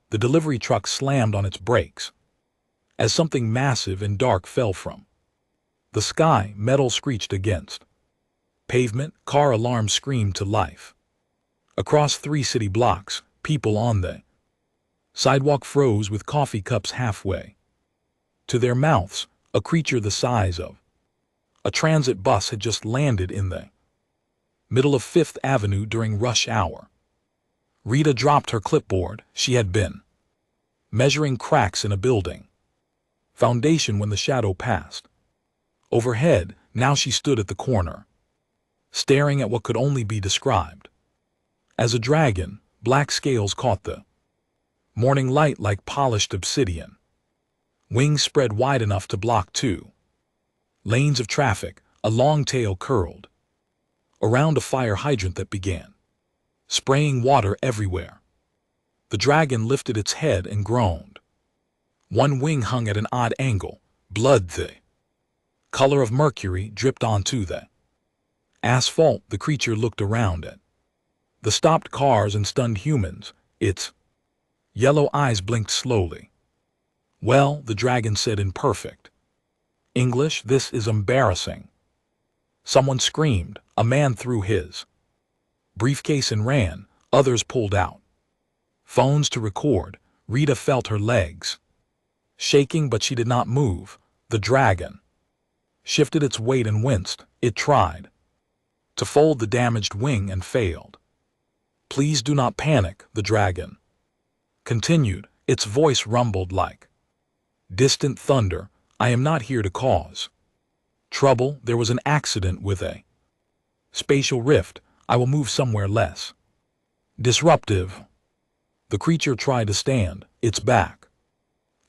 The delivery truck slammed on its brakes as something massive and dark fell from the sky. Metal screeched against pavement. Car alarms screamed to life. Across 3 city blocks, people on the sidewalk froze with coffee cups halfway to their mouths. A creature the size of a transit bus had just landed in the middle of 5th Avenue during rush hour. Rita dropped her clipboard. She had been measuring cracks in a building foundation when the shadow passed overhead. Now she stood at the corner, staring at what could only be described as a dragon. Black scales caught the morning light like polished obsidian. Wings spread wide enough to block 2 lanes of traffic. A long tail curled around a fire hydrant that began spraying water everywhere. The dragon lifted its head and groaned. One wing hung at an odd angle. Blood, the color of mercury, dripped onto the asphalt. The creature looked around at the stopped cars and stunned humans. Its yellow eyes blinked slowly. "Well," the dragon said in perfect English, "this is embarrassing." Someone screamed. A man threw his briefcase and ran. Others pulled out phones to record. Rita felt her legs shaking, but she did not move. The dragon shifted its weight and winced. It tried to fold the damaged wing and failed. "Please do not panic," the dragon continued. Its voice rumbled like distant thunder. "I am not here to cause trouble. There was an accident with a spatial rift. I will move somewhere less disruptive." The creature tried to stand. Its back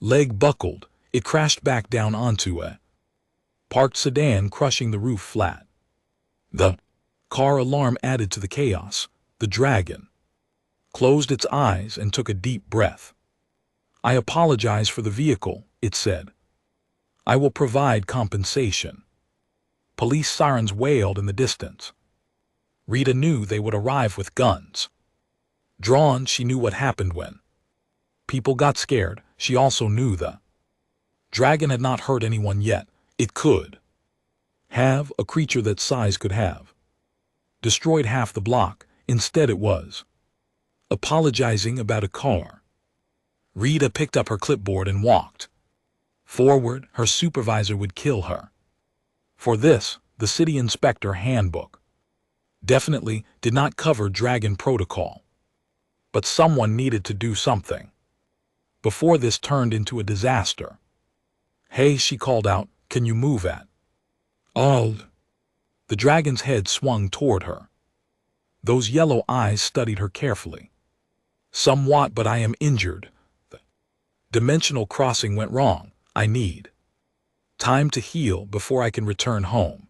leg buckled. It crashed back down onto a parked sedan, crushing the roof flat. The car alarm added to the chaos. The dragon closed its eyes and took a deep breath. "I apologize for the vehicle," it said. "I will provide compensation." Police sirens wailed in the distance. Rita knew they would arrive with guns drawn. She knew what happened when people got scared. She also knew the dragon had not hurt anyone yet. It could have. A creature that size could have destroyed half the block. Instead, it was apologizing about a car. Rita picked up her clipboard and walked forward. Her supervisor would kill her for this. The city inspector handbook definitely did not cover dragon protocol. But someone needed to do something before this turned into a disaster. "Hey," she called out, "can you move at all?" The dragon's head swung toward her. Those yellow eyes studied her carefully. "Somewhat, but I am injured. The dimensional crossing went wrong. I need time to heal before I can return home."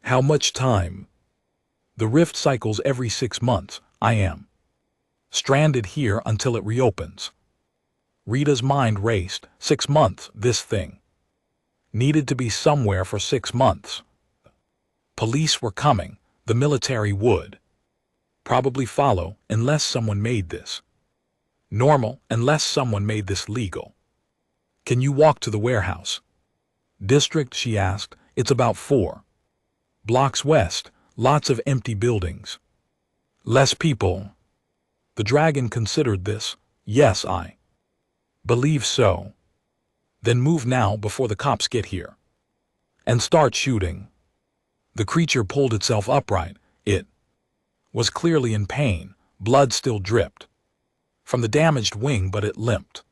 "How much time?" "The rift cycles every 6 months. I am stranded here until it reopens." Rita's mind raced. 6 months. This thing needed to be somewhere for 6 months. Police were coming. The military would probably follow, unless someone made this normal, unless someone made this legal. "Can you walk to the warehouse district?" she asked. "It's about 4 blocks west. Lots of empty buildings. Less people." The dragon considered this. "Yes, I believe so." "Then move now before the cops get here and start shooting." The creature pulled itself upright. It was clearly in pain. Blood still dripped from the damaged wing, but it limped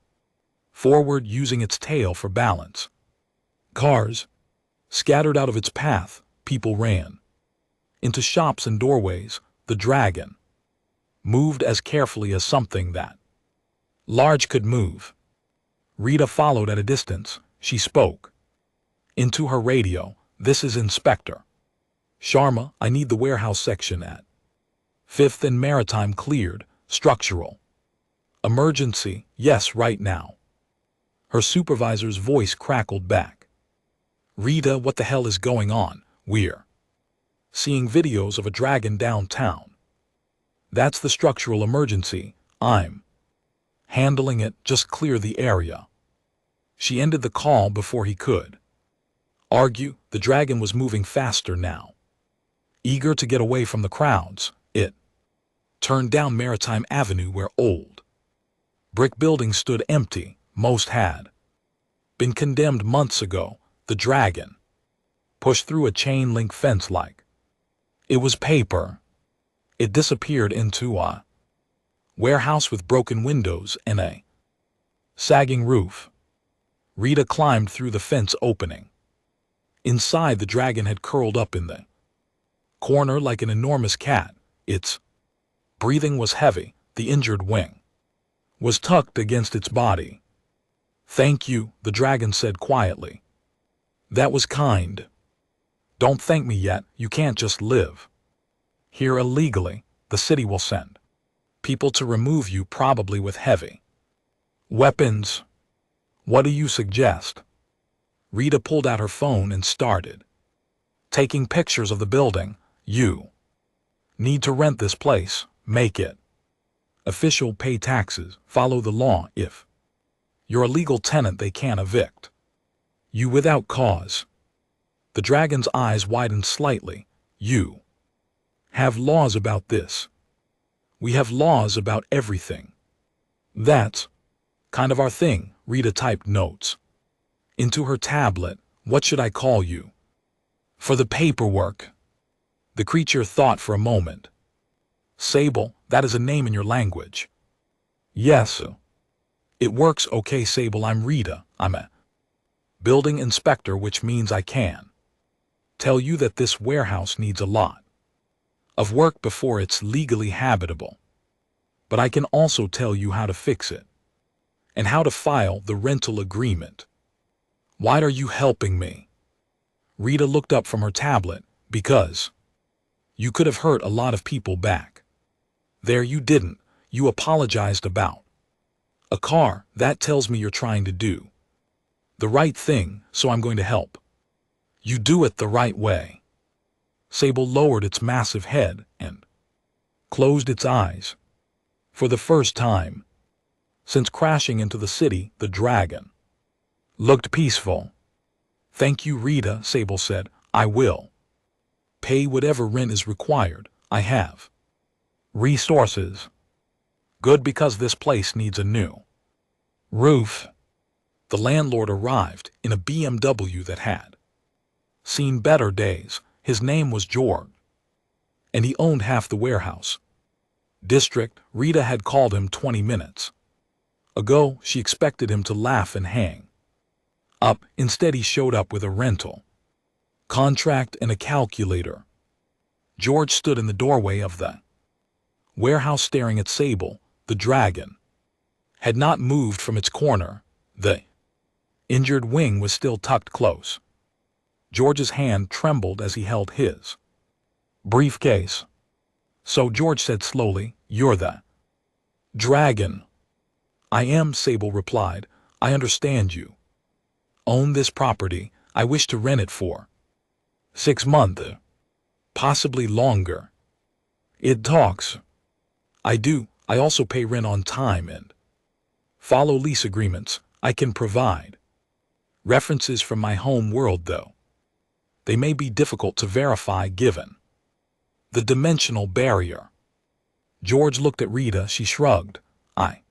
forward, using its tail for balance. Cars scattered out of its path. People ran into shops and doorways. The dragon moved as carefully as something that large could move. Rita followed at a distance. She spoke into her radio. "This is Inspector Sharma. I need the warehouse section at 5th and Maritime cleared. Structural emergency. Yes, right now." Her supervisor's voice crackled back. "Rita, what the hell is going on? We're seeing videos of a dragon downtown." "That's the structural emergency. I'm handling it, just clear the area. She ended the call before he could argue. The dragon was moving faster now. Eager to get away from the crowds, it turned down Maritime Avenue where old brick buildings stood empty. Most had been condemned months ago. The dragon pushed through a chain-link fence like it was paper. It disappeared into a warehouse with broken windows and a sagging roof. Rita climbed through the fence opening. Inside, the dragon had curled up in the corner like an enormous cat. Its breathing was heavy. The injured wing was tucked against its body. "Thank you," the dragon said quietly. "That was kind. Don't thank me yet. You can't just live here illegally. The city will send people to remove you, probably with heavy weapons. What do you suggest?" Rita pulled out her phone and started taking pictures of the building. "You need to rent this place. Make it official. Pay taxes. Follow the law. If you're a legal tenant, they can't evict you without cause." The dragon's eyes widened slightly. "You have laws about this?" "We have laws about everything. That's kind of our thing." Rita typed notes into her tablet. "What should I call you for the paperwork?" The creature thought for a moment. "Sable, that is a name in your language." "Yes, it works okay, Sable. I'm Rita. I'm a building inspector, which means I can tell you that this warehouse needs a lot of work before it's legally habitable. But I can also tell you how to fix it and how to file the rental agreement." "Why are you helping me?" Rita looked up from her tablet. "Because you could have hurt a lot of people back there. You didn't. You apologized about a car. That tells me you're trying to do the right thing, so I'm going to help you do it the right way." Sable lowered its massive head and closed its eyes. For the first time since crashing into the city, the dragon looked peaceful. "Thank you, Rita," Sable said. "I will pay whatever rent is required. I have resources." "Good, because this place needs a new roof." The landlord arrived in a BMW that had seen better days. His name was George, and he owned half the warehouse district. Rita had called him 20 minutes ago. She expected him to laugh and hang up. Instead, he showed up with a rental contract and a calculator. George stood in the doorway of the warehouse staring at Sable. The dragon had not moved from its corner. The injured wing was still tucked close. George's hand trembled as he held his briefcase. "So," George said slowly, "you're the dragon?" "I am," Sable replied. "I understand you own this property. I wish to rent it for 6 months, possibly longer." "It talks." "I do. I also pay rent on time and follow lease agreements. I can provide references from my home world, though they may be difficult to verify given the dimensional barrier." George looked at Rita. She shrugged. "I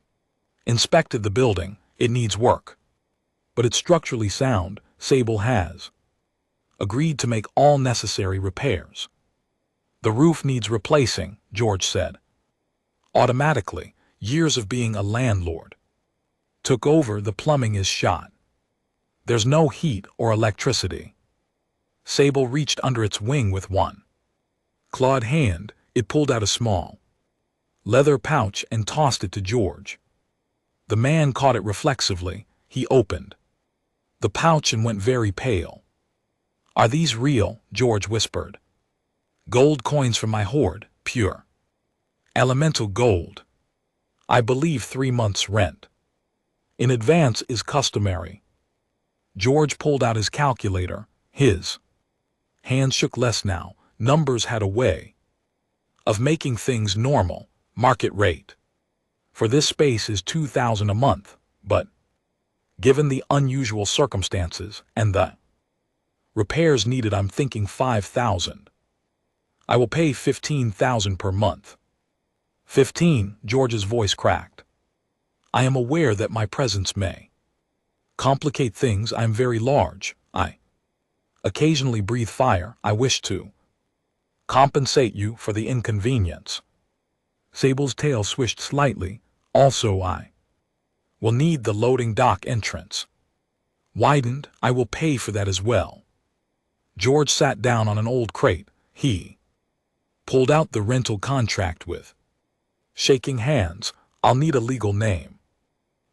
inspected the building. It needs work, but it's structurally sound. Sable has agreed to make all necessary repairs." "The roof needs replacing," George said. Automatically, years of being a landlord took over. "The plumbing is shot. There's no heat or electricity." Sable reached under its wing with one clawed hand. It pulled out a small leather pouch and tossed it to George. The man caught it reflexively. He opened the pouch and went very pale. "Are these real?" George whispered. "Gold coins from my hoard, pure elemental gold. I believe 3 months' rent in advance is customary." George pulled out his calculator. His hands shook less now. Numbers had a way of making things normal. "Market rate For this space is $2,000 a month, but given the unusual circumstances and the repairs needed, I'm thinking $5,000. I will pay $15,000 per month. 15, George's voice cracked. I am aware that my presence may complicate things. I am very large. I occasionally breathe fire. I wish to compensate you for the inconvenience. Sable's tail swished slightly. Also, I will need the loading dock entrance widened. I will pay for that as well. George sat down on an old crate. He pulled out the rental contract with shaking hands. I'll need a legal name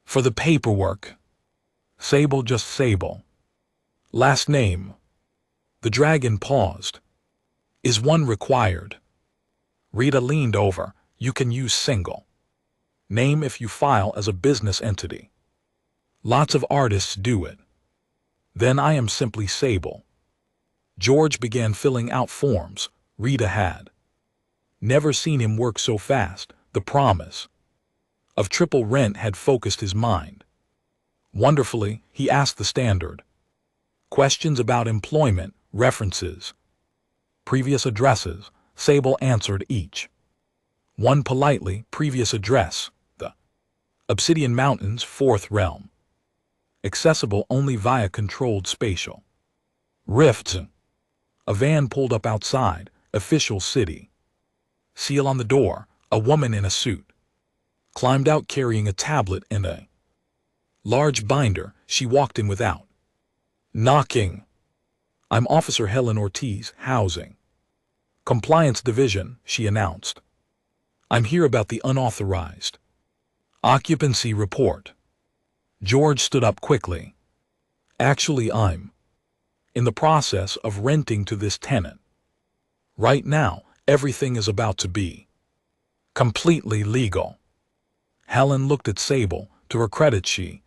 for the paperwork. Sable, just Sable. Last name. The dragon paused. Is one required? Rita leaned over. You can use single name if you file as a business entity. Lots of artists do it. Then I am simply Sable. George began filling out forms. Rita had never seen him work so fast. The promise of triple rent had focused his mind. Wonderfully, he asked the standard questions about employment, references, previous addresses. Sable answered each one politely. Previous address, the Obsidian Mountains, 4th Realm. Accessible only via controlled spatial rifts. A van pulled up outside. Official city. Seal on the door. A woman in a suit climbed out carrying a tablet and a large binder. She walked in without knocking. I'm Officer Helen Ortiz, Housing Compliance Division, she announced. I'm here about the unauthorized occupancy report. George stood up quickly. Actually, I'm in the process of renting to this tenant. Right now, everything is about to be completely legal. Helen looked at Sable. To her credit, she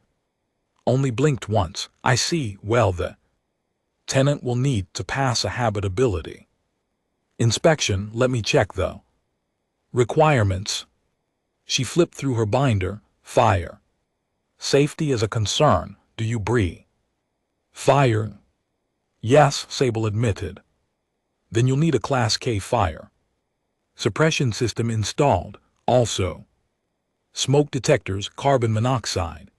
only blinked once. I see. Well, the tenant will need to pass a habitability inspection. Let me check the requirements. She flipped through her binder. Fire safety is a concern. Do you breathe fire? Yes, Sable admitted. Then you'll need a Class K fire suppression system installed. Also, smoke detectors, carbon monoxide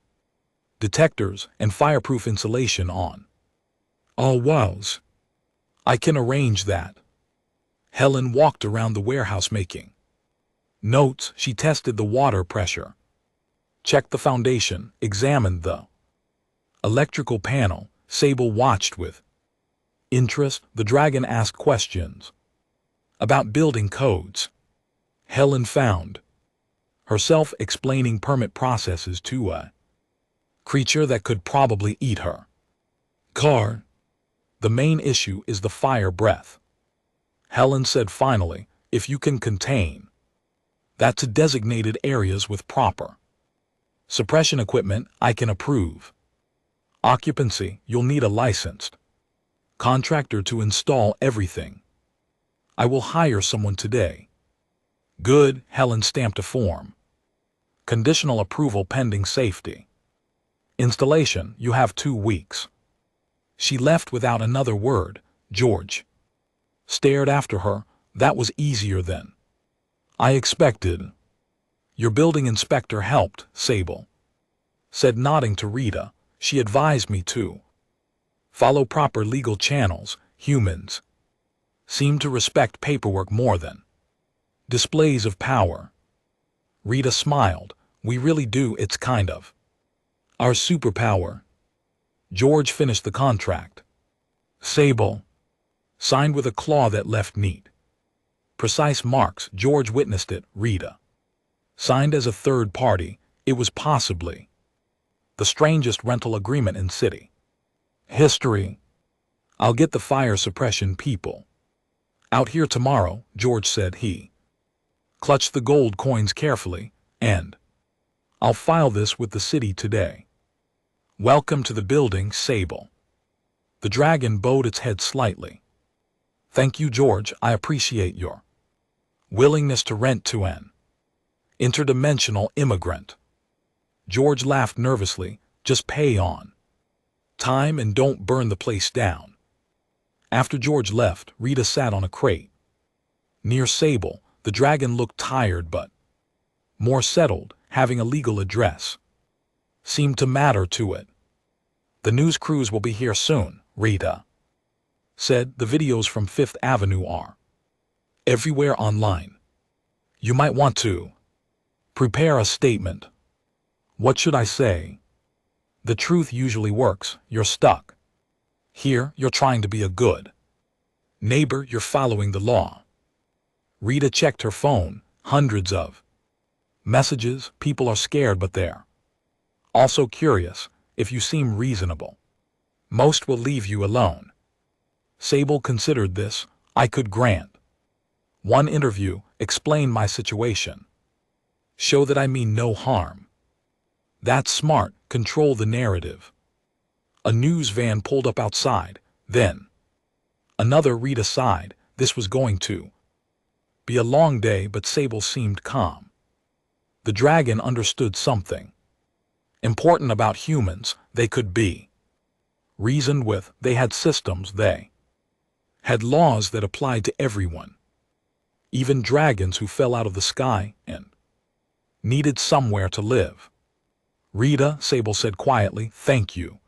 detectors, and fireproof insulation on all walls. I can arrange that. Helen walked around the warehouse making notes. She tested the water pressure, checked the foundation, examined the electrical panel. Sable watched with interest. The dragon asked questions about building codes. Helen found herself explaining permit processes to a creature that could probably eat her car. The main issue is the fire breath. Helen said finally, if you can contain that to designated areas with proper suppression equipment, I can approve. Occupancy, you'll need a licensed contractor to install everything. I will hire someone today. Good, Helen stamped a form. Conditional approval pending safety installation, you have 2 weeks. She left without another word. George stared after her. That was easier than I expected. Your building inspector helped, Sable said, nodding to Rita. She advised me to follow proper legal channels. Humans seem to respect paperwork more than displays of power. Rita smiled. We really do. It's kind of our superpower. George finished the contract. Sable signed with a claw that left neat, precise marks. George witnessed it. Rita signed as a third party. It was possibly the strangest rental agreement in city history. I'll get the fire suppression people out here tomorrow, George said. He clutched the gold coins carefully. And I'll file this with the city today. Welcome to the building, Sable. The dragon bowed its head slightly. Thank you, George. I appreciate your willingness to rent to an Interdimensional immigrant. George laughed nervously. Just pay on time and don't burn the place down. After George left, Rita sat on a crate. Near Sable, the dragon looked tired but more settled, having a legal address seemed to matter to it. The news crews will be here soon, Rita said. The videos from Fifth Avenue are everywhere online. You might want to prepare a statement. What should I say? The truth usually works. You're stuck. Here, you're trying to be a good neighbor. You're following the law. Rita checked her phone. Hundreds of messages. People are scared, but they're also curious. If you seem reasonable, most will leave you alone. Sable considered this. I could grant one interview, explain my situation, show that I mean no harm. That's smart. Control the narrative. A news van pulled up outside. Then another. Rita sighed. This was going to be a long day, but Sable seemed calm. The dragon understood something important about humans. They could be reasoned with. They had systems. They had laws that applied to everyone, even dragons who fell out of the sky and needed somewhere to live. Rita, Sable said quietly, thank you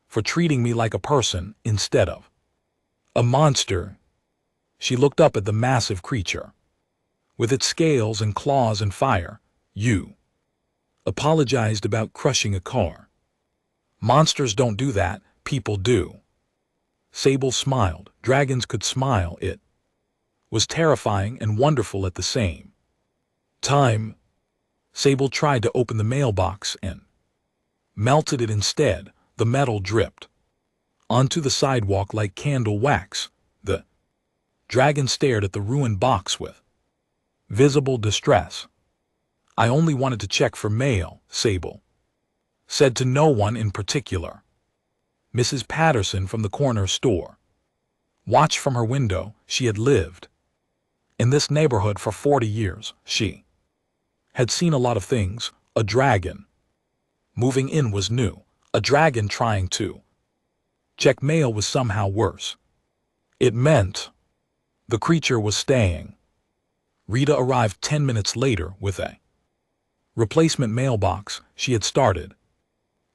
for treating me like a person instead of a monster. She looked up at the massive creature with its scales and claws and fire. You apologized about crushing a car. Monsters don't do that, people do. Sable smiled. Dragons could smile. It was terrifying and wonderful at the same time. Sable tried to open the mailbox and melted it instead. The metal dripped onto the sidewalk like candle wax. The dragon stared at the ruined box with visible distress. I only wanted to check for mail, Sable said to no one in particular. Mrs. Patterson from the corner store watched from her window. She had lived in this neighborhood for 40 years. She had seen a lot of things. A dragon moving in was new. A dragon trying to check mail was somehow worse. It meant the creature was staying. Rita arrived 10 minutes later with a replacement mailbox. She had started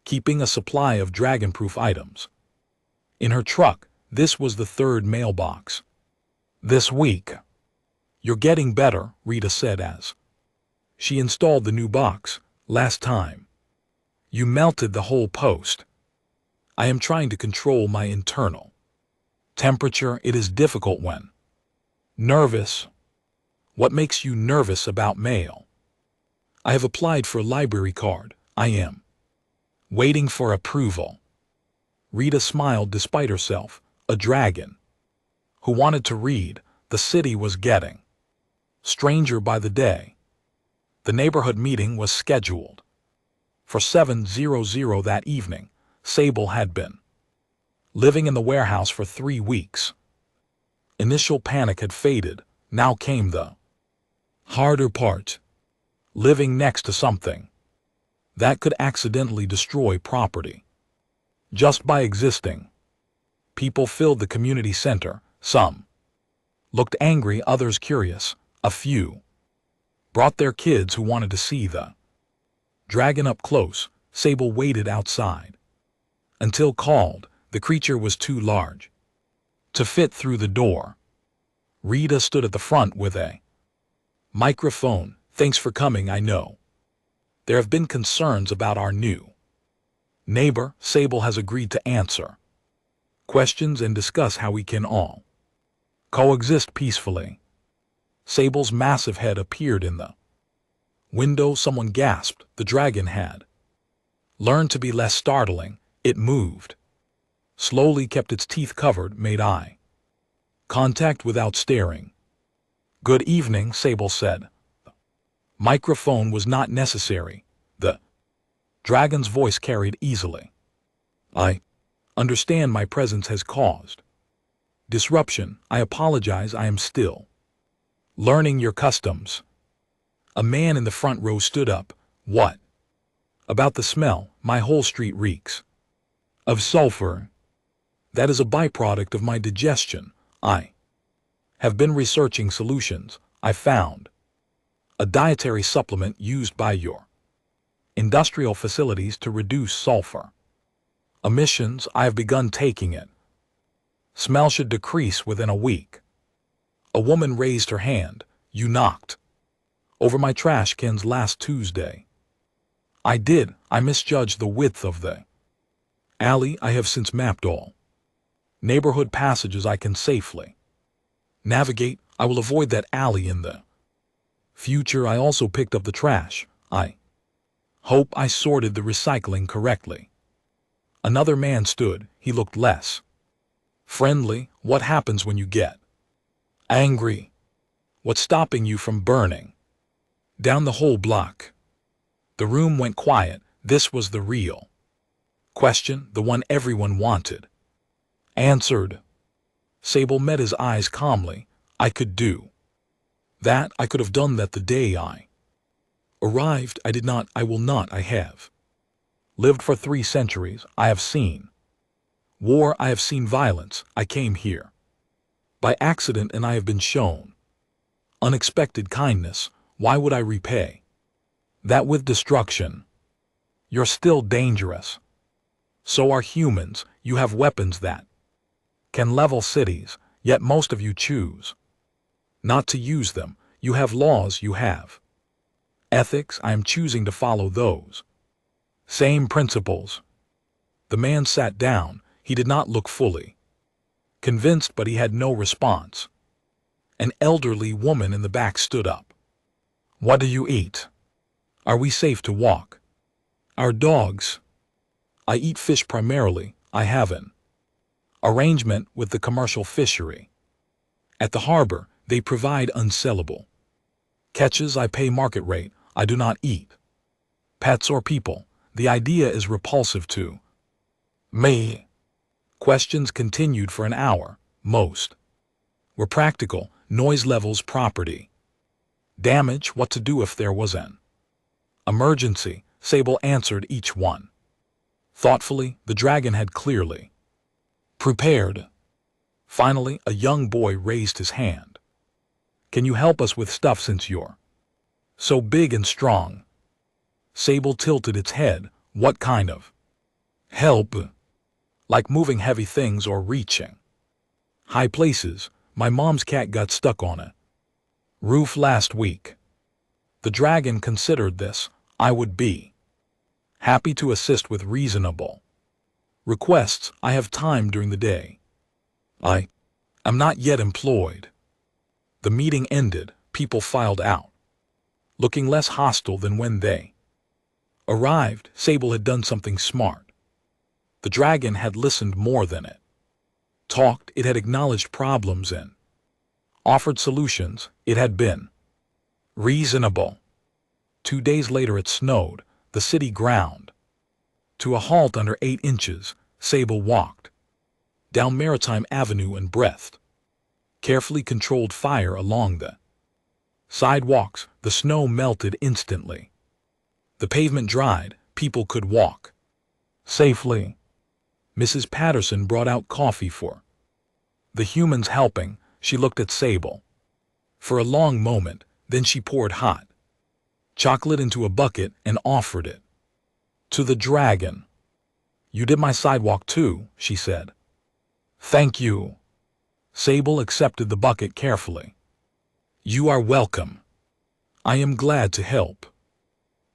keeping a supply of dragon-proof items in her truck. This was the third mailbox this week. You're getting better, Rita said as she installed the new box. Last time, you melted the whole post. I am trying to control my internal temperature. It is difficult when nervous. What makes you nervous about mail? I have applied for a library card. I am waiting for approval. Rita smiled despite herself. A dragon who wanted to read. The city was getting stranger by the day. The neighborhood meeting was scheduled for 7:00 that evening. Sable had been living in the warehouse for 3 weeks. Initial panic had faded. Now came the harder part. Living next to something that could accidentally destroy property just by existing. People filled the community center. Some looked angry, others curious. A few brought their kids who wanted to see the dragon up close. Sable waited outside until called. The creature was too large to fit through the door. Rita stood at the front with a microphone. Thanks for coming. I know there have been concerns about our new neighbor. Sable has agreed to answer questions and discuss how we can all coexist peacefully. Sable's massive head appeared in the window. Someone gasped. The dragon had learned to be less startling. It moved slowly, kept its teeth covered, made eye contact without staring. Good evening, Sable said. The microphone was not necessary. The dragon's voice carried easily. I understand my presence has caused disruption. I apologize. I am still learning your customs. A man in the front row stood up. What? About the smell, my whole street reeks. Of sulfur. That is a byproduct of my digestion. I have been researching solutions. I found a dietary supplement used by your industrial facilities to reduce sulfur emissions. I have begun taking it. Smell should decrease within a week. A woman raised her hand. You knocked over my trash cans last Tuesday. I did. I misjudged the width of the alley. I have since mapped all neighborhood passages I can safely navigate. I will avoid that alley in the future. I also picked up the trash. I hope I sorted the recycling correctly. Another man stood. He looked less friendly. What happens when you get angry? What's stopping you from burning down the whole block? The room went quiet. This was the real question, the one everyone wanted answered. Sable met his eyes calmly. I could do that. I could have done that the day I arrived. I did not. I will not. I have lived for 3 centuries. I have seen war. I have seen violence. I came here by accident and I have been shown unexpected kindness. Why would I repay that with destruction? You're still dangerous. So are humans. You have weapons that can level cities, yet most of you choose not to use them. You have laws. You have ethics. I am choosing to follow those same principles. The man sat down. He did not look fully convinced, but he had no response. An elderly woman in the back stood up. What do you eat? Are we safe to walk our dogs? I eat fish primarily. I have an arrangement with the commercial fishery. At the harbor, they provide unsellable catches. I pay market rate. I do not eat pets or people. The idea is repulsive to me. Questions continued for an hour. Most were practical. Noise levels, property damage, what to do if there was an emergency. Sable answered each one thoughtfully. The dragon had clearly prepared. Finally, a young boy raised his hand. Can you help us with stuff since you're so big and strong? Sable tilted its head. What kind of help? Like moving heavy things or reaching high places. My mom's cat got stuck on a roof last week. The dragon considered this. I would be happy to assist with reasonable requests. I have time during the day. I am not yet employed. The meeting ended. People filed out, looking less hostile than when they arrived. Sable had done something smart. The dragon had listened more than it talked. It had acknowledged problems and offered solutions. It had been reasonable. 2 days later it snowed. The city ground to a halt under 8 inches. Sable walked down Maritime Avenue and breathed carefully controlled fire along the sidewalks. The snow melted instantly. The pavement dried. People could walk safely. Mrs. Patterson brought out coffee for the humans helping. She looked at Sable for a long moment, then she poured hot chocolate into a bucket and offered it to the dragon. You did my sidewalk too, she said. Thank you. Sable accepted the bucket carefully. You are welcome. I am glad to help.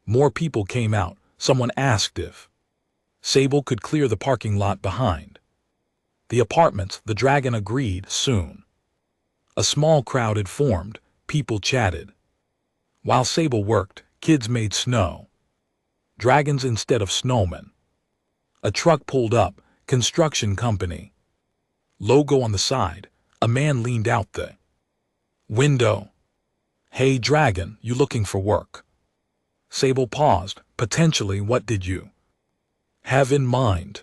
More people came out. Someone asked if Sable could clear the parking lot behind the apartments. The dragon agreed. Soon a small crowd had formed. People chatted while Sable worked. Kids made snow dragons instead of snowmen. A truck pulled up. Construction company logo on the side. A man leaned out the window. Hey dragon, you looking for work? Sable paused. Potentially. What did you have in mind?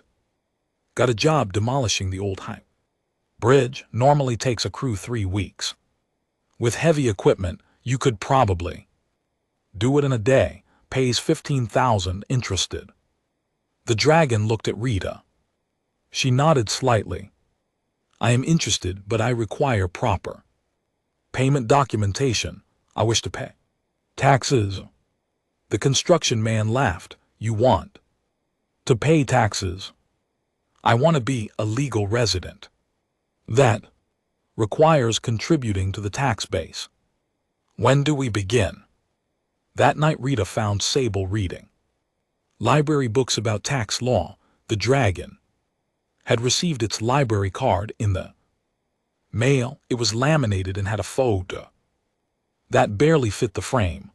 Got a job demolishing the old high bridge. Normally takes a crew 3 weeks. With heavy equipment, you could probably Do it in a day. Pays 15,000 interested. The dragon looked at Rita. She nodded slightly. I am interested, but I require proper payment documentation. I wish to pay taxes. The construction man laughed. You want to pay taxes? I want to be a legal resident. That requires contributing to the tax base. When do we begin? That night Rita found Sable reading library books about tax law. The dragon had received its library card in the mail. It was laminated and had a photo that barely fit the frame.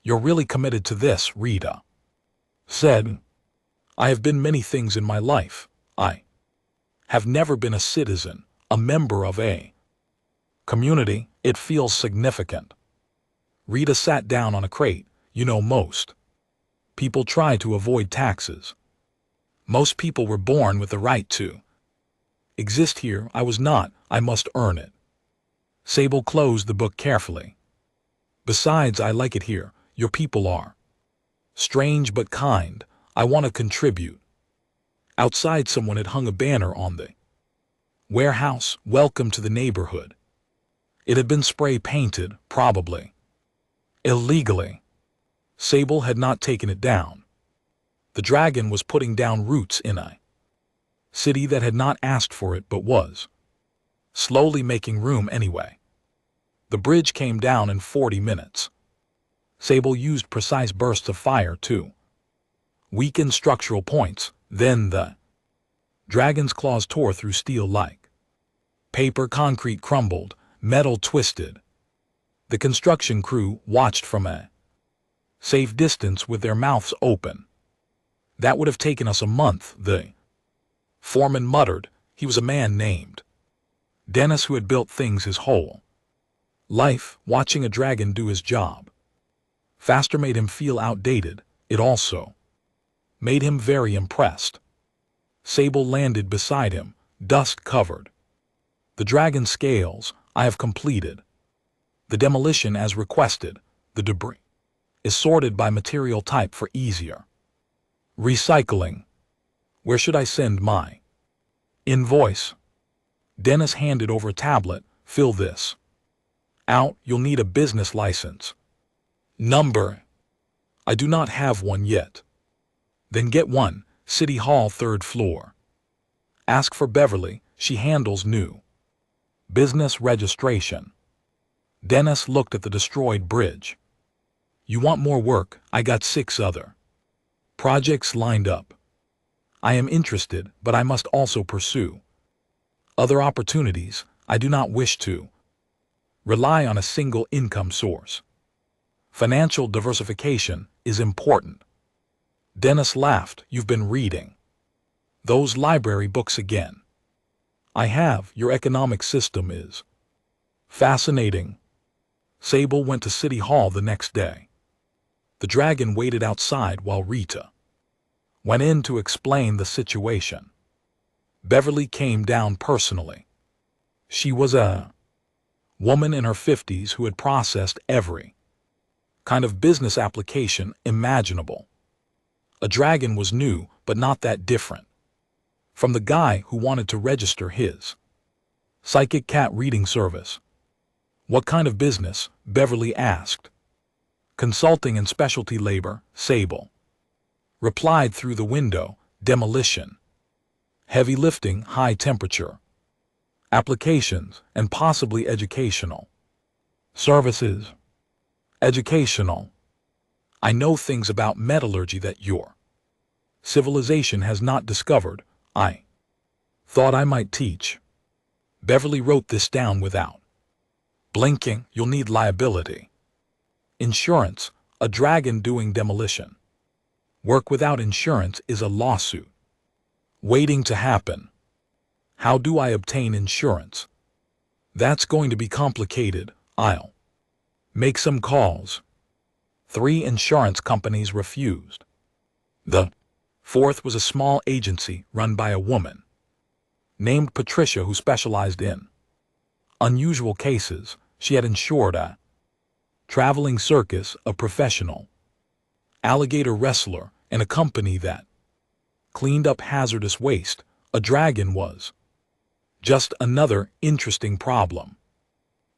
You're really committed to this, Rita said. I have been many things in my life. I have never been a citizen, a member of a community. It feels significant. Rita sat down on a crate. You know, most people try to avoid taxes. Most people were born with the right to exist here. I was not. I must earn it. Sable closed the book carefully. Besides, I like it here. Your people are strange but kind. I want to contribute. Outside, someone had hung a banner on the warehouse. Welcome to the neighborhood. It had been spray painted, probably illegally. Sable had not taken it down. The dragon was putting down roots in a city that had not asked for it but was slowly making room anyway. The bridge came down in 40 minutes. Sable used precise bursts of fire to weaken structural points. Then the dragon's claws tore through steel like paper. Concrete crumbled, metal twisted. The construction crew watched from a safe distance with their mouths open. That would have taken us a month, the foreman muttered. He was a man named Dennis who had built things his whole life. Watching a dragon do his job faster made him feel outdated. It also made him very impressed. Sable landed beside him, dust covered. The dragon scales. I have completed the demolition as requested. The debris is sorted by material type for easier recycling. Where should I send my invoice? Dennis handed over a tablet. Fill this out. You'll need a business license number. I do not have one yet. Then get one. City Hall, 3rd floor. Ask for Beverly. She handles new business registration. Dennis looked at the destroyed bridge. You want more work? I got 6 other projects lined up. I am interested, but I must also pursue other opportunities. I do not wish to rely on a single income source. Financial diversification is important. Dennis laughed. You've been reading those library books again. I have. Your economic system is fascinating. Sable went to City Hall the next day. The dragon waited outside while Rita went in to explain the situation. Beverly came down personally. She was a woman in her 50s who had processed every kind of business application imaginable. A dragon was new, but not that different from the guy who wanted to register his psychic cat reading service. What kind of business? Beverly asked. Consulting and specialty labor, Sable replied through the window. Demolition, heavy lifting, high temperature applications, and possibly educational services. Educational. I know things about metallurgy that your civilization has not discovered. I thought I might teach. Beverly wrote this down without blinking. You'll need liability insurance. A dragon doing demolition work without insurance is a lawsuit waiting to happen. How do I obtain insurance? That's going to be complicated. I'll make some calls. 3 insurance companies refused. The 4th was a small agency run by a woman named Patricia who specialized in unusual cases. She had insured a traveling circus, a professional, alligator wrestler, and a company that cleaned up hazardous waste. A dragon was just another interesting problem.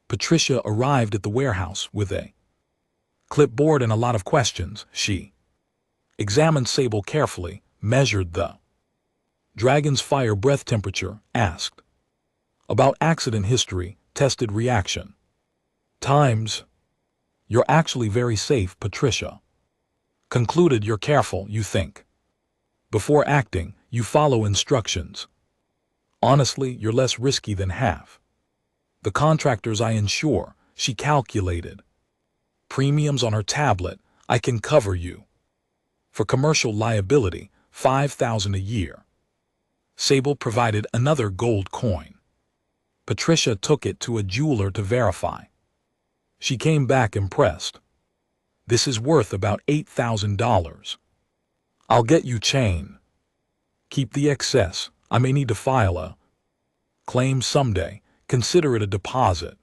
Patricia arrived at the warehouse with a clipboard and a lot of questions. She examined Sable carefully, measured the dragon's fire breath temperature, asked about accident history, tested reaction times. You're actually very safe, Patricia concluded. You're careful, you think. Before acting, you follow instructions. Honestly, you're less risky than half the contractors I insure, she calculated. Premiums on her tablet, I can cover you for commercial liability, $5,000 a year. Sable provided another gold coin. Patricia took it to a jeweler to verify. She came back impressed. This is worth about $8,000. I'll get you chain. Keep the excess. I may need to file a claim someday. Consider it a deposit.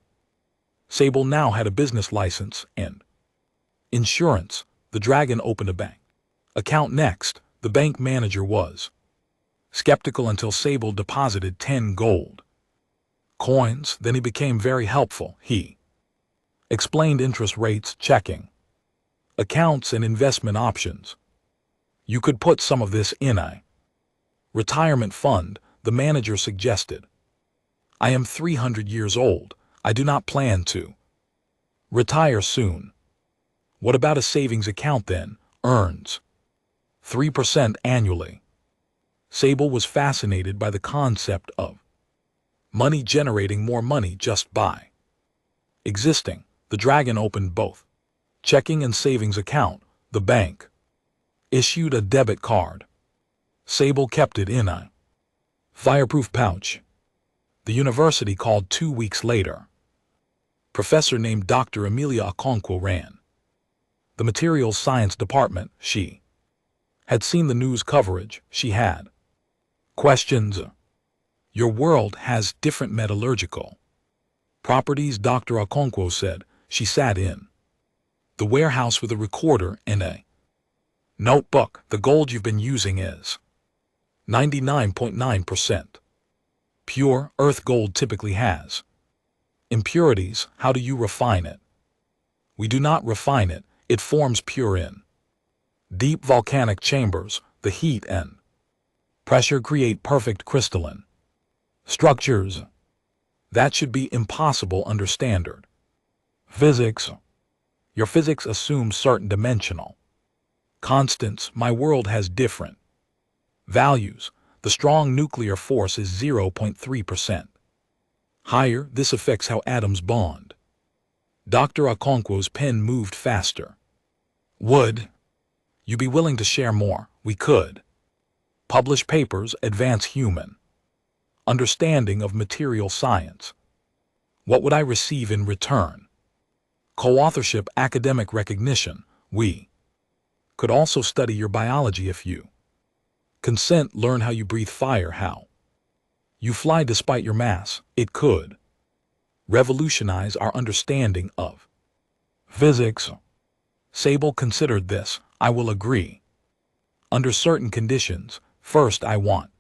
Sable now had a business license and insurance. The dragon opened a bank account next. The bank manager was skeptical until Sable deposited 10 gold coins. Then he became very helpful. He explained interest rates, checking accounts, and investment options. You could put some of this in a retirement fund, the manager suggested. I am 300 years old. I do not plan to retire soon. What about a savings account then? Earns 3% annually. Sable was fascinated by the concept of money generating more money just by existing. The dragon opened both checking and savings account. The bank issued a debit card. Sable kept it in a fireproof pouch. The university called 2 weeks later. Professor named Dr. Amelia Okonkwo ran the materials science department. She had seen the news coverage. She had questions. Your world has different metallurgical properties, Dr. Okonkwo said. She sat in the warehouse with a recorder and a notebook. The gold you've been using is 99.9%. Pure earth gold typically has impurities. How do you refine it? We do not refine it. It forms pure in deep volcanic chambers. The heat and pressure create perfect crystalline structures. That should be impossible under standard physics. Your physics assumes certain dimensional constants. My world has different values. The strong nuclear force is 0.3%. Higher, this affects how atoms bond. Dr. Okonkwo's pen moved faster. Would you be willing to share more? We could publish papers, advance human understanding of material science. What would I receive in return? Co-authorship, academic recognition. We could also study your biology if you consent. Learn how you breathe fire, how you fly despite your mass. It could revolutionize our understanding of physics. Sable considered this. I will agree. Under certain conditions. First, I want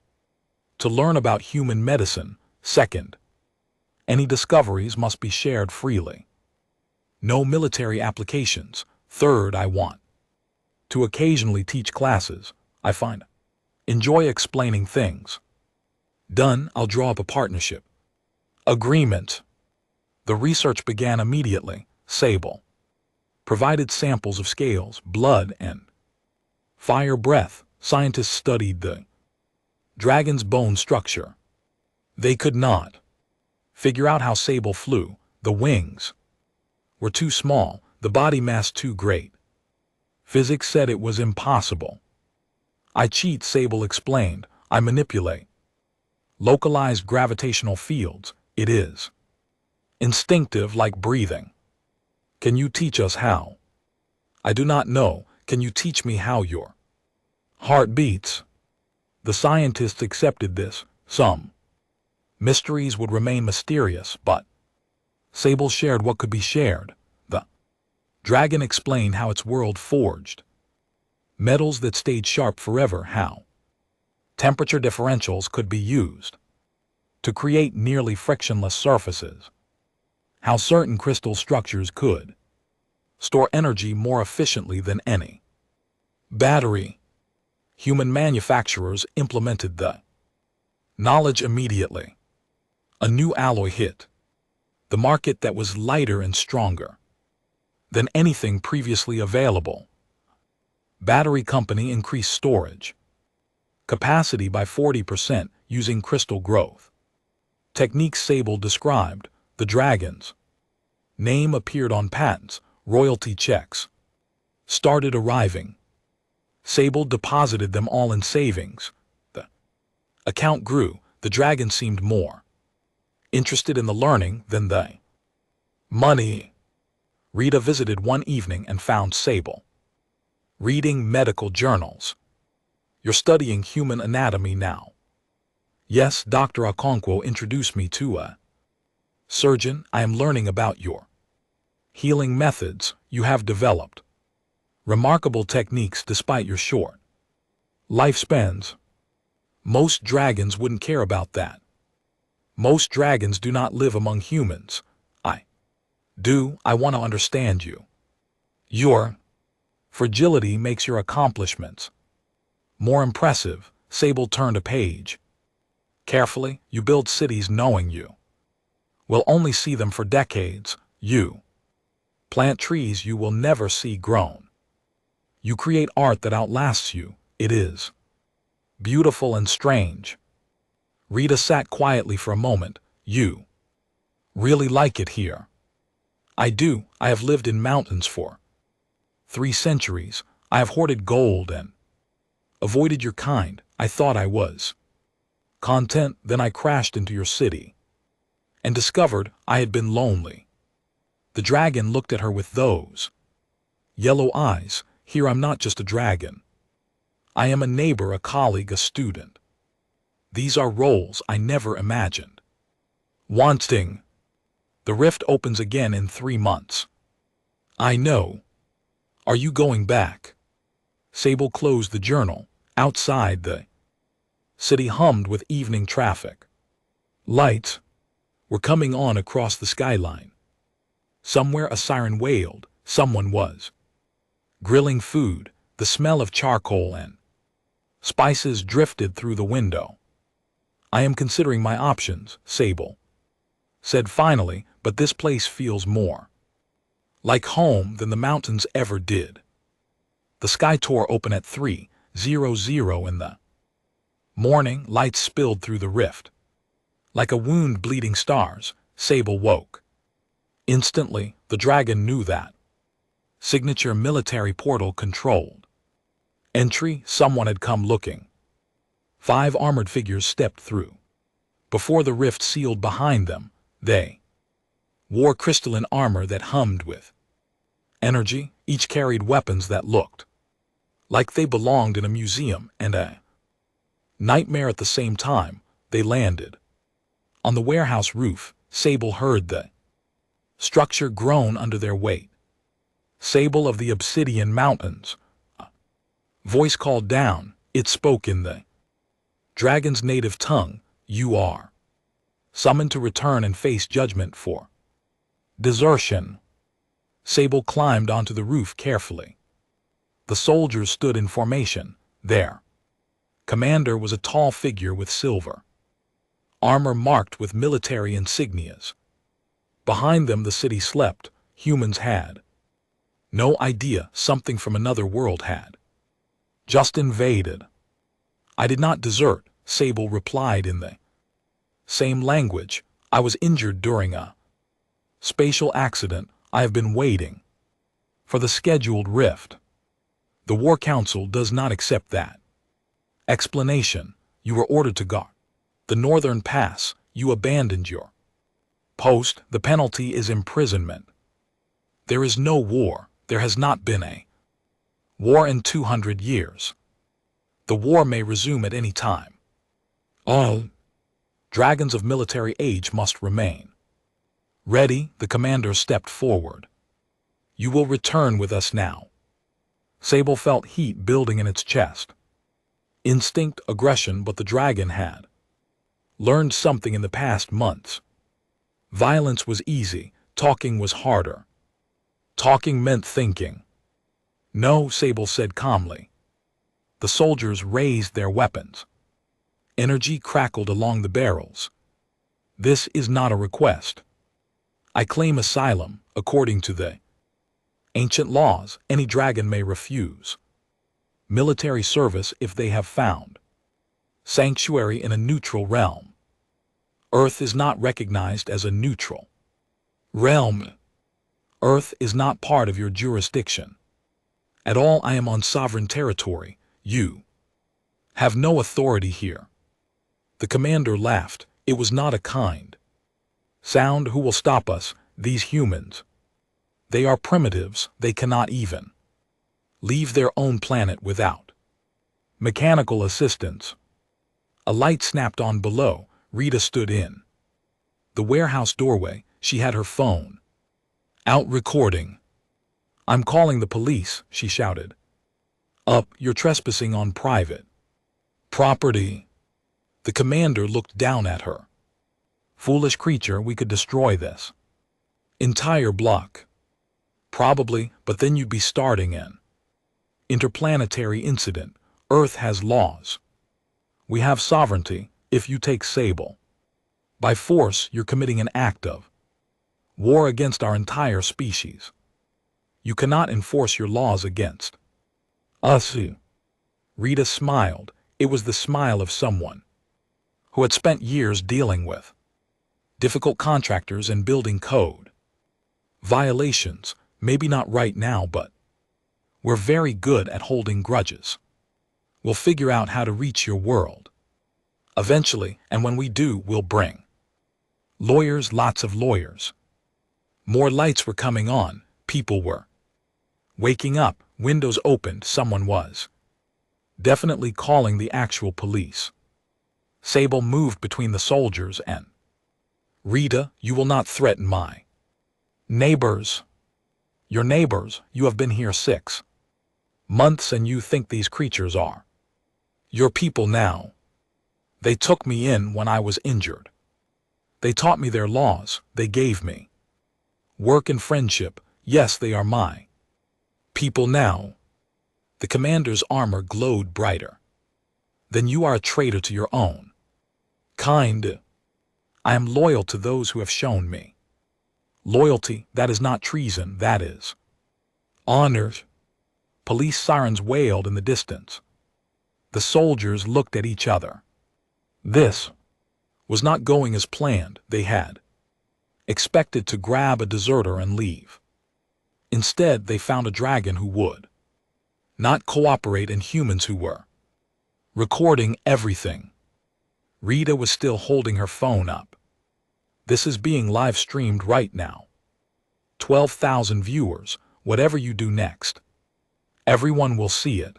to learn about human medicine. Second, any discoveries must be shared freely. No military applications. Third, I want to occasionally teach classes. I find enjoy explaining things. Done. I'll draw up a partnership agreement. The research began immediately. Sable provided samples of scales, blood, and fire breath. Scientists studied the dragon's bone structure. They could not figure out how Sable flew. The wings were too small, the body mass too great. Physics said it was impossible. I cheat, Sable explained. I manipulate localized gravitational fields. It is instinctive, like breathing. Can you teach us how? I do not know. Can you teach me how your heart beats? The scientists accepted this. Some mysteries would remain mysterious, but Sable shared what could be shared. The Dragon explained how its world forged metals that stayed sharp forever, how temperature differentials could be used to create nearly frictionless surfaces, how certain crystal structures could store energy more efficiently than any battery. Human manufacturers implemented the knowledge immediately. A new alloy hit the market that was lighter and stronger than anything previously available. Battery company increased storage capacity by 40% using crystal growth techniques. Sable described the Dragon's name appeared on patents. Royalty checks started arriving. Sable deposited them all in savings. The account grew. The Dragon seemed more interested in the learning than the money. Rita visited one evening and found Sable reading medical journals. You're studying human anatomy now? Yes, Dr. Okonkwo introduced me to a surgeon. I am learning about your healing methods. You have developed remarkable techniques despite your short lifespans. Most dragons wouldn't care about that. Most dragons do not live among humans. I do. I want to understand you. Your fragility makes your accomplishments more impressive. Sable turned a page. Carefully, you build cities knowing you will only see them for decades. You plant trees you will never see grown. You create art that outlasts you. It is beautiful and strange. Rita sat quietly for a moment. You really like it here? I do. I have lived in mountains for 3 centuries. I have hoarded gold and avoided your kind. I thought I was content. Then I crashed into your city and discovered I had been lonely. The Dragon looked at her with those yellow eyes. Here I'm not just a dragon. I am a neighbor, a colleague, a student. These are roles I never imagined wanting. The rift opens again in 3 months. I know. Are you going back? Sable closed the journal. Outside, the city hummed with evening traffic. Lights were coming on across the skyline. Somewhere a siren wailed. Someone was grilling food. The smell of charcoal and spices drifted through the window. I am considering my options, Sable said finally, but this place feels more like home than the mountains ever did. The sky tore open at 3:00 in the morning. Lights spilled through the rift. Like a wound bleeding stars, Sable woke. Instantly, the Dragon knew that signature military portal controlled entry. Someone had come looking. 5 armored figures stepped through. Before the rift sealed behind them, they wore crystalline armor that hummed with energy. Each carried weapons that looked like they belonged in a museum and a nightmare at the same time. They landed on the warehouse roof. Sable heard the structure groan under their weight. Sable of the Obsidian Mountains. A voice called down. It spoke in the Dragon's native tongue. You are summoned to return and face judgment for desertion. Sable climbed onto the roof carefully. The soldiers stood in formation. Their commander was a tall figure with silver armor marked with military insignias. Behind them the city slept. Humans had no idea something from another world had just invaded. I did not desert, Sable replied in the same language. I was injured during a spatial accident. I have been waiting for the scheduled rift. The War Council does not accept that explanation. You were ordered to guard the northern pass. You abandoned your post. The penalty is imprisonment. There is no war. There has not been a war in 200 years. The war may resume at any time. All dragons of military age must remain ready. The commander stepped forward. You will return with us now. Sable felt heat building in its chest. Instinct, aggression, but the dragon had learned something in the past months. Violence was easy, talking was harder. Talking meant thinking. No, Sable said calmly. The soldiers raised their weapons. Energy crackled along the barrels. This is not a request. I claim asylum, according to the ancient laws. Any dragon may refuse. Military service if they have found sanctuary in a neutral realm. Earth is not recognized as a neutral realm. Earth is not part of your jurisdiction. At all, I am on sovereign territory. You have no authority here. The commander laughed. It was not a kind sound. Who will stop us, these humans? They are primitives. They cannot even leave their own planet without mechanical assistance. A light snapped on below. Rita stood in the warehouse doorway. She had her phone out recording. I'm calling the police, she shouted. Up, you're trespassing on private property. The commander looked down at her. Foolish creature, we could destroy this entire block. Probably, but then you'd be starting an interplanetary incident. Earth has laws. We have sovereignty. If you take Sable by force, you're committing an act of war against our entire species. You cannot enforce your laws against us. Rita smiled. It was the smile of someone who had spent years dealing with difficult contractors and building code violations. Maybe not right now, but we're very good at holding grudges. We'll figure out how to reach your world eventually, and when we do, we'll bring lawyers, lots of lawyers. More lights were coming on. People were waking up. Windows opened. Someone was definitely calling the actual police. Sable moved between the soldiers and Rita. You will not threaten my neighbors. Your neighbors. You have been here 6 months and you think these creatures are your people now. They took me in when I was injured. They taught me their laws. They gave me work and friendship. Yes, they are my people now. The commander's armor glowed brighter. Then you are a traitor to your own kind. I am loyal to those who have shown me loyalty. That is not treason. That is honor. Police sirens wailed in the distance. The soldiers looked at each other. This was not going as planned. They had expected to grab a deserter and leave. Instead, they found a dragon who would not cooperate and humans who were recording everything. Rita was still holding her phone up. This is being live streamed right now. 12,000 viewers. Whatever you do next, everyone will see it.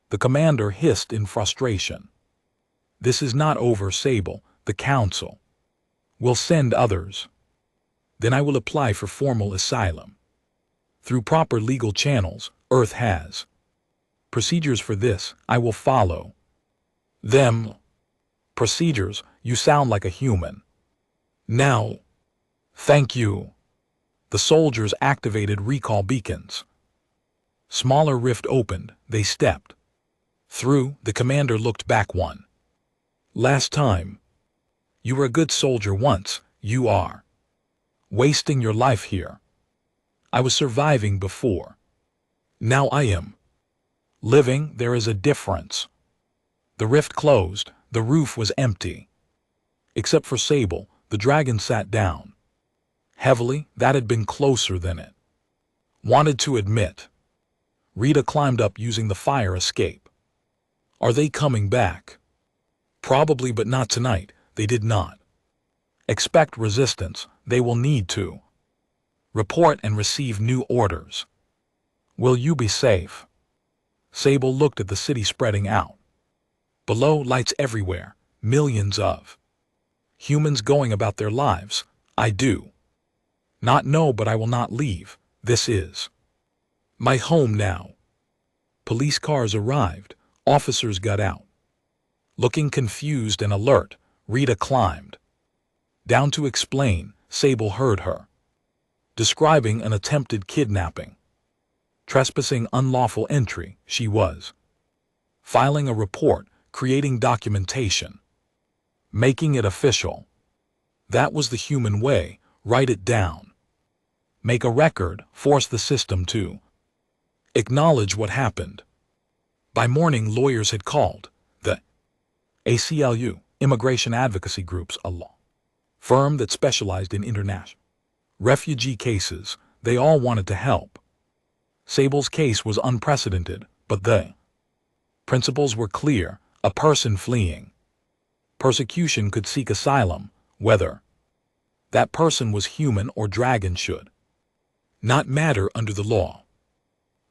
The commander hissed in frustration. This is not over, Sable. The council will send others. Then I will apply for formal asylum. Through proper legal channels. Earth has procedures for this. I will follow them. Procedures? You sound like a human. Now, thank you. The soldiers activated recall beacons. Smaller rift opened. They stepped through. The commander looked back. One last time. You were a good soldier once. You are wasting your life here. I was surviving before. Now I am living. There is a difference. The rift closed. The roof was empty. Except for Sable. The dragon sat down heavily. That had been closer than it wanted to admit. Rita climbed up using the fire escape. Are they coming back? Probably, but not tonight. They did not expect resistance. They will need to report and receive new orders. Will you be safe? Sable looked at the city spreading out. Below, lights everywhere. Millions of humans going about their lives. I do not know, but I will not leave. This is my home now. Police cars arrived. Officers got out. Looking confused and alert, Rita climbed down to explain. Sable heard her describing an attempted kidnapping. Trespassing, unlawful entry, she was filing a report, creating documentation, making it official. That was the human way. Write it down. Make a record, force the system to acknowledge what happened. By morning, lawyers had called. The ACLU, Immigration Advocacy Groups, a law firm that specialized in international refugee cases. They all wanted to help. Sable's case was unprecedented, but the principles were clear. A person fleeing persecution could seek asylum, whether that person was human or dragon should not matter under the law.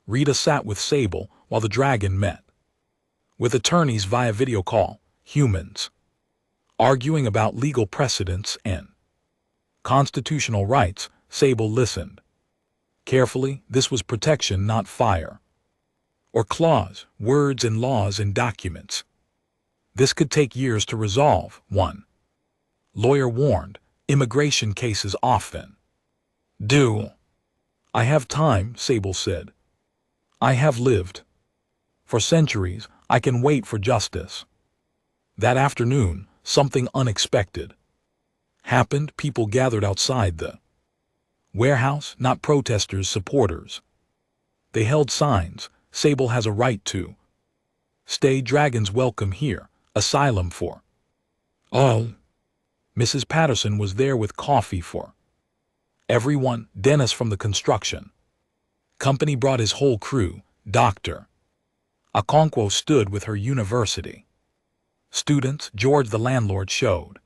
Rita sat with Sable while the dragon met with attorneys via video call, humans arguing about legal precedents and constitutional rights. Sable listened carefully. This was protection, not fire or clause, words and laws and documents. This could take years to resolve. One lawyer warned, immigration cases often do. I have time, Sable said. I have lived for centuries. I can wait for justice. That afternoon, something unexpected happened. People gathered outside the warehouse, not protesters, supporters. They held signs. Sable has a right to stay. Dragons welcome here. Asylum for all. Mrs. Patterson was there with coffee for everyone. Dennis from the construction company brought his whole crew. Dr. Okonkwo stood with her university students. George, the landlord, showed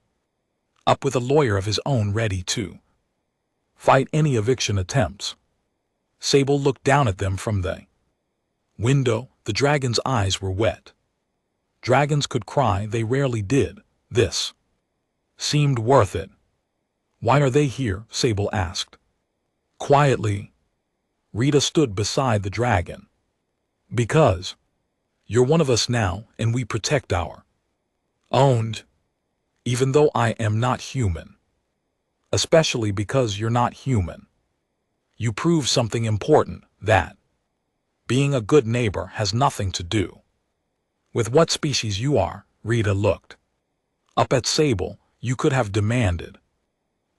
up with a lawyer of his own, ready to fight any eviction attempts. Sable looked down at them from the window. The dragon's eyes were wet. Dragons could cry. They rarely did. This seemed worth it. Why are they here? Sable asked quietly. Rita stood beside the dragon. Because you're one of us now, and we protect our owned, even though I am not human. Especially because you're not human. You prove something important, that being a good neighbor has nothing to do with what species you are. Rita looked up at Sable. You could have demanded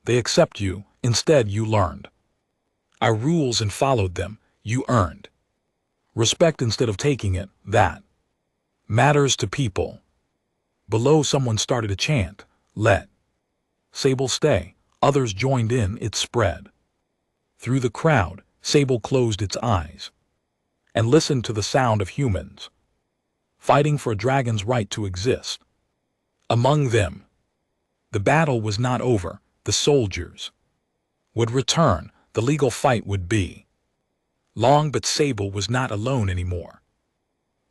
they accept you. Instead, you learned our rules and followed them. You earned respect instead of taking it. That matters to people. Below, someone started a chant, "Let Sable stay." Others joined in. It spread through the crowd. Sable closed its eyes and listened to the sound of humans fighting for a dragon's right to exist. Among them, the battle was not over. The soldiers would return. The legal fight would be long, but Sable was not alone anymore.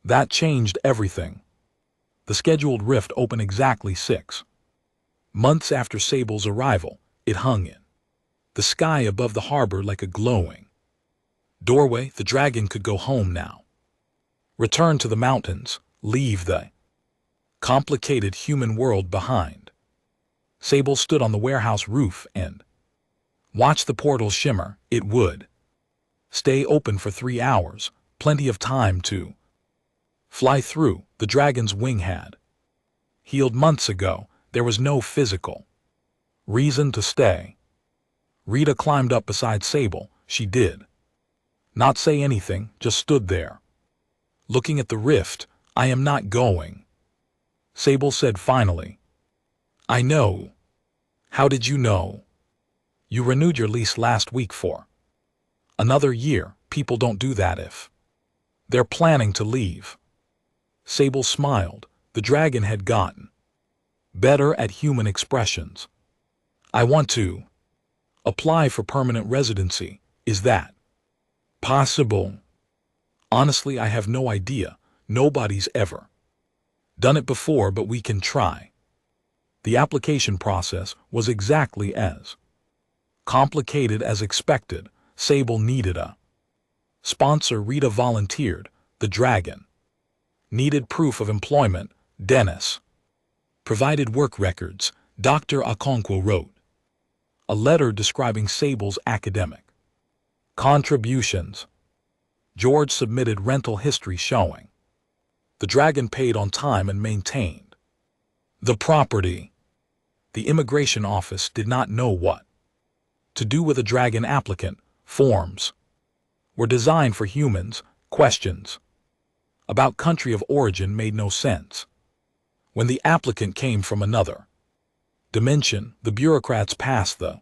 That changed everything. The scheduled rift opened exactly 6 months after Sable's arrival. It hung in the sky above the harbor like a glowing doorway. The dragon could go home now. Return to the mountains. Leave the complicated human world behind. Sable stood on the warehouse roof and watched the portal shimmer. It would stay open for 3 hours, plenty of time to fly through. The dragon's wing had healed months ago. There was no physical reason to stay. Rita climbed up beside Sable. She did not say anything, just stood there, looking at the rift. I am not going, Sable said finally. I know. How did you know? You renewed your lease last week for another year. People don't do that if they're planning to leave. Sable smiled. The dragon had gotten better at human expressions. I want to apply for permanent residency. Is that possible? Honestly, I have no idea. Nobody's ever done it before, but we can try. The application process was exactly as complicated as expected. Sable needed a sponsor. Rita volunteered. The dragon needed proof of employment. Dennis provided work records. Dr. Okonkwo wrote a letter describing Sable's academic contributions. George submitted rental history showing the dragon paid on time and maintained the property. The immigration office did not know what to do with a dragon applicant. Forms were designed for humans. Questions about country of origin made no sense. When the applicant came from another dimension, the bureaucrats passed the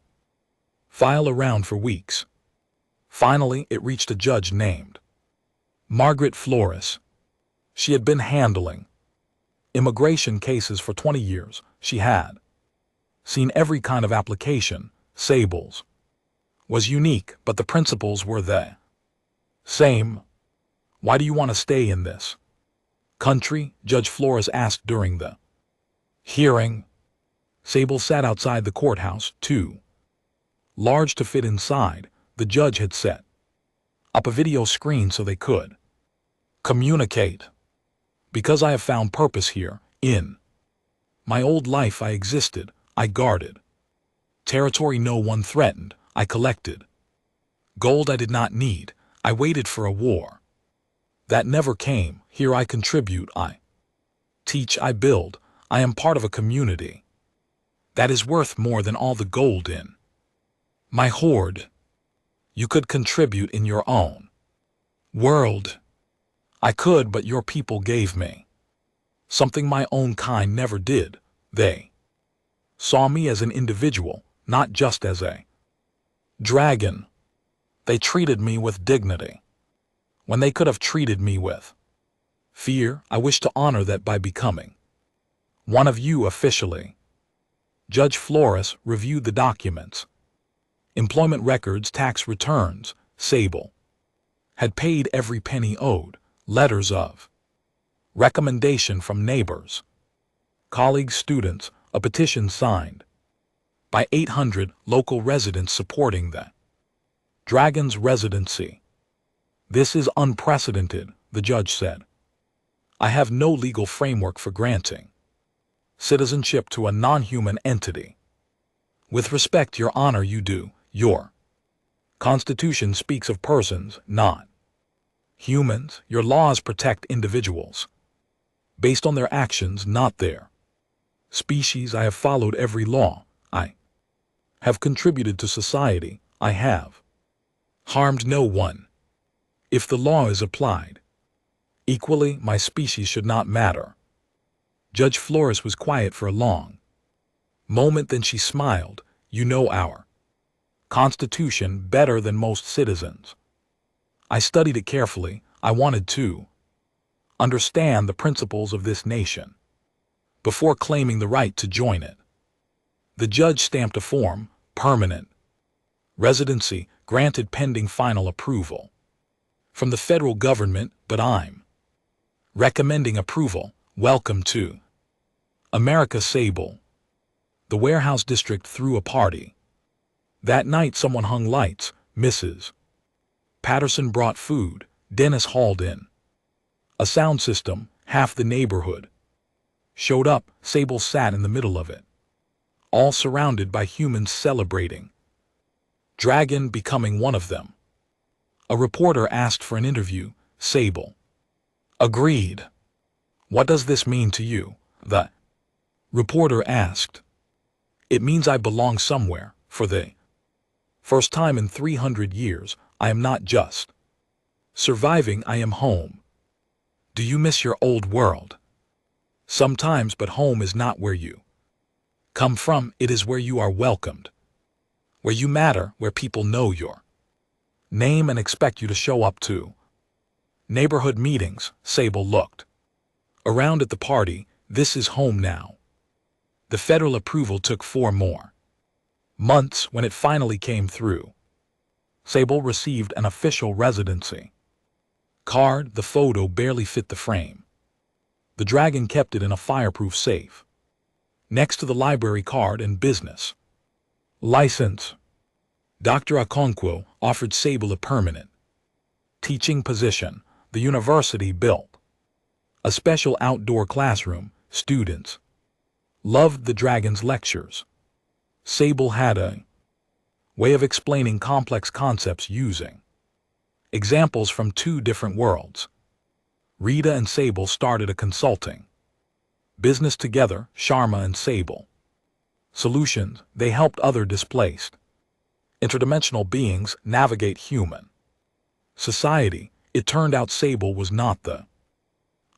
file around for weeks. Finally, it reached a judge named Margaret Flores. She had been handling immigration cases for 20 years. She had seen every kind of application. Sable's was unique, but the principles were the same. Why do you want to stay in this country? Judge Flores asked during the hearing. Sable sat outside the courthouse, too large to fit inside. The judge had set up a video screen so they could communicate. Because I have found purpose here. In my old life I existed. I guarded territory no one threatened. I collected gold I did not need. I waited for a war that never came. Here I contribute. I teach. I build. I am part of a community that is worth more than all the gold in my hoard. You could contribute in your own world. I could, but your people gave me something my own kind never did. They saw me as an individual, not just as a dragon. They treated me with dignity when they could have treated me with fear. I wish to honor that by becoming one of you officially. Judge Flores reviewed the documents. Employment records, tax returns. Sable had paid every penny owed. Letters of recommendation from neighbors, colleagues, students, a petition signed by 800 local residents supporting the dragon's residency. This is unprecedented, the judge said. I have no legal framework for granting citizenship to a non-human entity. With respect, Your Honor, you do. Your Constitution speaks of persons, not humans. Your laws protect individuals based on their actions, not their species. I have followed every law. I have contributed to society. I have harmed no one. If the law is applied equally, my species should not matter. Judge Flores was quiet for a long moment, then she smiled. You know our Constitution better than most citizens. I studied it carefully. I wanted to understand the principles of this nation before claiming the right to join it. The judge stamped a form. Permanent residency granted pending final approval from the federal government, but I'm recommending approval. Welcome to America. Sable. The warehouse district threw a party. That night someone hung lights. Mrs. Patterson brought food. Dennis hauled in a sound system. Half the neighborhood showed up. Sable sat in the middle of it, all surrounded by humans celebrating dragon becoming one of them. A reporter asked for an interview. Sable agreed. What does this mean to you? The reporter asked. It means I belong somewhere. For the first time in 300 years, I am not just surviving, I am home. Do you miss your old world? Sometimes, but home is not where you come from. It is where you are welcomed, where you matter, where people know your name and expect you to show up to neighborhood meetings. Sable looked around at the party. This is home now. The federal approval took 4 more months. When it finally came through, Sable received an official residency card. The photo barely fit the frame. The dragon kept it in a fireproof safe next to the library card and business license. Dr. Okonkwo offered Sable a permanent teaching position. The university built a special outdoor classroom. Students loved the dragon's lectures. Sable had a way of explaining complex concepts using examples from two different worlds. Rita and Sable started a consulting business together, Sharma and Sable. Solutions: they helped other displaced interdimensional beings navigate human society. It turned out Sable was not the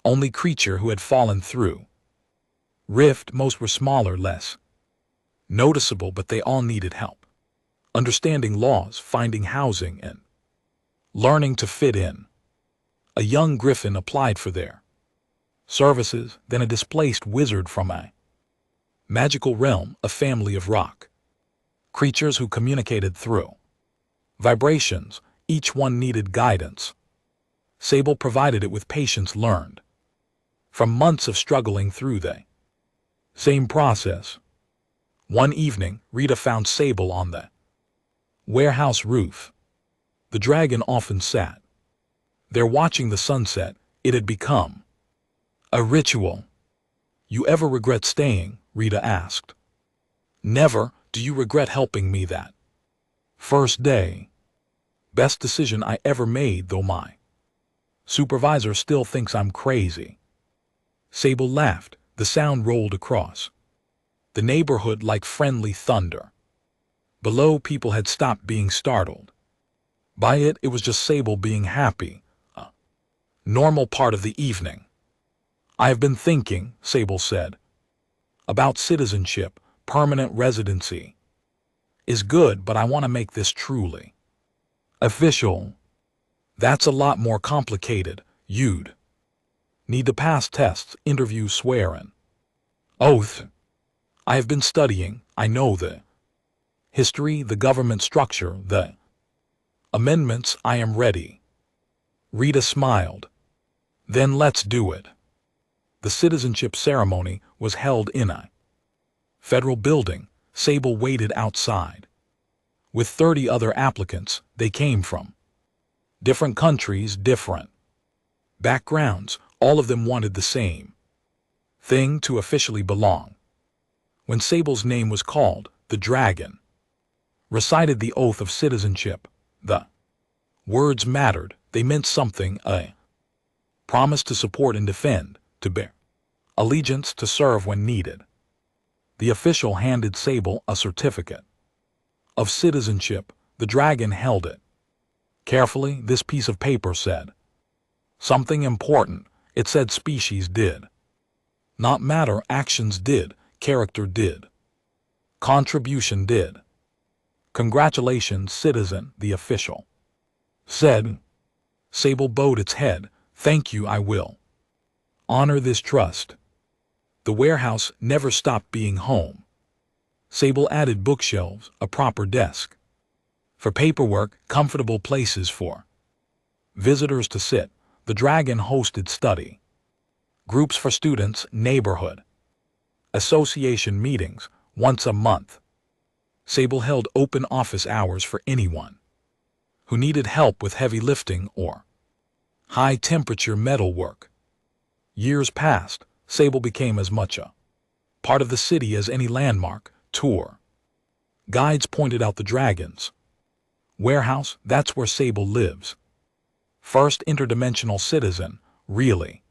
only creature who had fallen through rift. Most were smaller, less noticeable, but they all needed help understanding laws, finding housing, and learning to fit in. A young griffin applied for their services, then a displaced wizard from a magical realm, a family of rock creatures who communicated through vibrations. Each one needed guidance. Sable provided it with patience learned from months of struggling through the same process. One evening, Rita found Sable on the warehouse roof. The dragon often sat there watching the sunset. It had become a ritual. "You ever regret staying?" Rita asked. "Never. Do you regret helping me that first day?" "Best decision I ever made, though my supervisor still thinks I'm crazy." Sable laughed. The sound rolled across the neighborhood like friendly thunder. Below, people had stopped being startled by it. It was just Sable being happy, a normal part of the evening. "I have been thinking," Sable said, "about citizenship. Permanent residency is good, but I want to make this truly official. That's a lot more complicated. You'd need to pass tests, interviews, swear an oath. I have been studying. I know the history, the government structure, the amendments. I am ready." Rita smiled. "Then let's do it." The citizenship ceremony was held in a federal building. Sable waited outside with 30 other applicants. They came from different countries, different backgrounds. All of them wanted the same thing: to officially belong. When Sable's name was called, the dragon recited the oath of citizenship. The words mattered. They meant something: a promise to support and defend, to bear allegiance, to serve when needed. The official handed Sable a certificate of citizenship. The dragon held it carefully. This piece of paper said something important. It said species did not matter, actions did, character did, contribution did. "Congratulations, citizen," the official said. Sable bowed its head. "Thank you, I will honor this trust." The warehouse never stopped being home. Sable added bookshelves, a proper desk for paperwork, comfortable places for visitors to sit. The dragon hosted study groups for students, neighborhood association meetings once a month. Sable held open office hours for anyone who needed help with heavy lifting or high-temperature metal work. Years passed. Sable became as much a part of the city as any landmark. Tour guides pointed out the dragon's warehouse. That's where Sable lives. First interdimensional citizen. Really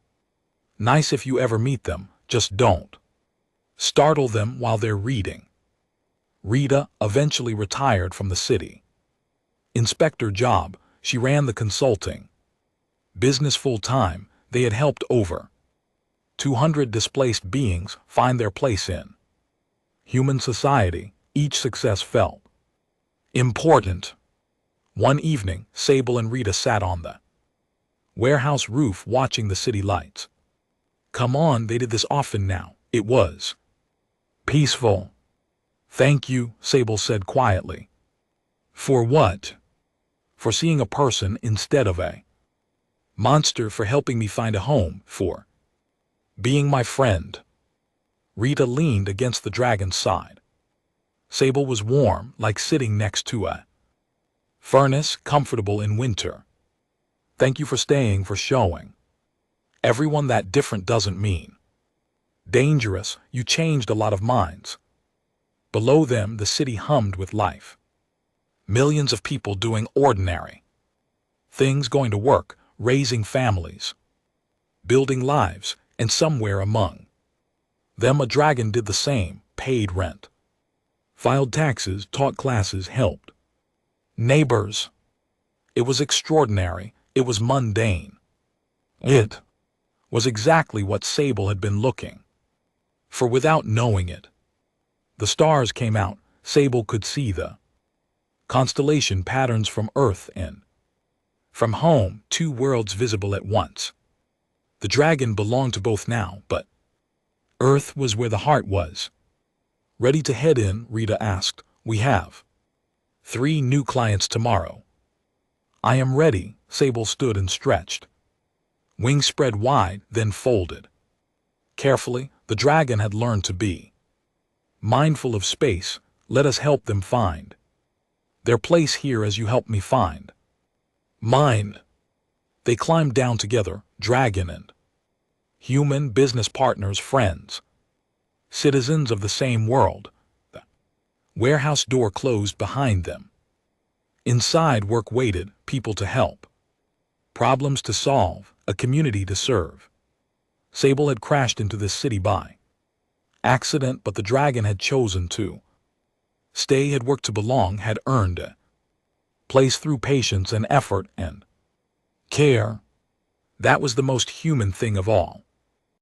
nice. If you ever meet them, just don't startle them while they're reading. Rita eventually retired from the city inspector job. She ran the consulting business full-time. They had helped over 200 displaced beings find their place in human society. Each success felt important. One evening, Sable and Rita sat on the warehouse roof watching the city lights. Come on, they did this often now. It was peaceful. "Thank you," Sable said quietly. "For what?" "For seeing a person instead of a monster, for helping me find a home, for being my friend." Rita leaned against the dragon's side. Sable was warm, like sitting next to a Furnace, comfortable in winter. Thank you for staying for showing. Everyone that different doesn't mean. Dangerous, you changed a lot of minds. Below them, the city hummed with life. Millions of people doing ordinary things, going to work, raising families, building lives, and somewhere among them a dragon did the same, paid rent, filed taxes, taught classes, helped neighbors. It was extraordinary, it was mundane. It was exactly what Sable had been looking for without knowing it. The stars came out, Sable could see the constellation patterns from Earth and from home, two worlds visible at once. The dragon belonged to both now, but Earth was where the heart was. Ready to head in, Rita asked. We have 3 new clients tomorrow. I am ready. Sable stood and stretched. Wings spread wide, then folded. Carefully, the dragon had learned to be mindful of space. Let us help them find their place here as you help me find mine. They climbed down together, dragon and human, business partners, friends, citizens of the same world. The warehouse door closed behind them. Inside, work waited, people to help, problems to solve, a community to serve. Sable had crashed into this city by accident, but the dragon had chosen to stay, had worked to belong, had earned a place through patience and effort and care. That was the most human thing of all.